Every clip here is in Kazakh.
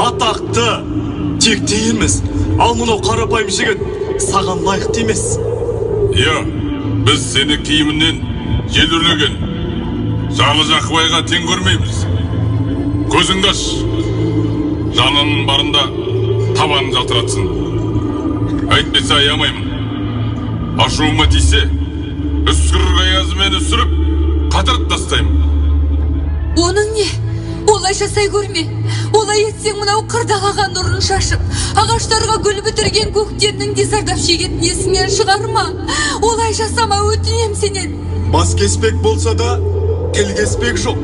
атақты, текте емес. Ал мынау қарапайым жігіт саған лайықты емес. Иә, біз сені киімінен жел үрлеген жалы Жақыбайға тең көрмейміз. Көзіңді аш, жанының барында табан жалтыратсын. Әйтпесе аямаймын. Ашуыма тисе, үскір қаязымен үсіріп, қатырып тастаймын. Оның не? Олай жасай көрме. Олай етсең мынау қырдалаған нұрын шашып, ағаштарға гүл бітірген көктемнің де зардап шегетін есіңнен шығарма. Олай жасама, өтінем сенен. Бас кеспек болса да, тіл кеспек жоқ.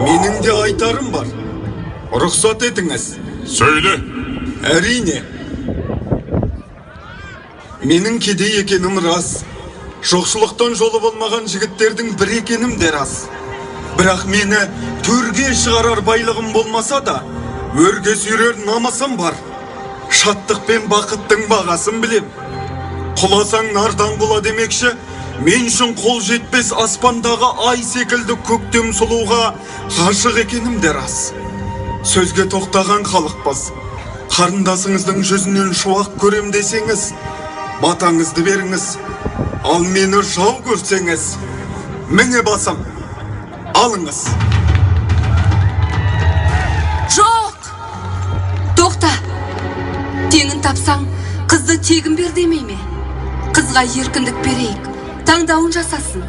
Менің де айтарым бар. Рұқсат етіңіз. Сөйле. Әрине. Менің кедей екенім рас. Жоқшылықтан жолы болмаған жігіттердің бір екенім де рас. Бірақ мені төрге шығарар байлығым болмаса да, өрге сүйрер намысым бар. Шаттық пен бақыттың бағасын білем. Құласаң нардан құла демекші, мен үшін қол жетпес аспандағы ай секілді көктем сұлуға ғашық екенім де рас. Сөзге тоқтаған халықпыз. Қарындасыңыздың жүзінен шуақ көрем десеңіз, батаңызды беріңіз. Ал мені жау көрсеңіз, міне басым, алыңыз. Жоқ! Тоқта! Теңін тапсаң, қызды тегін бер демей ме? Қызға еркіндік берейік, таңдауын жасасын.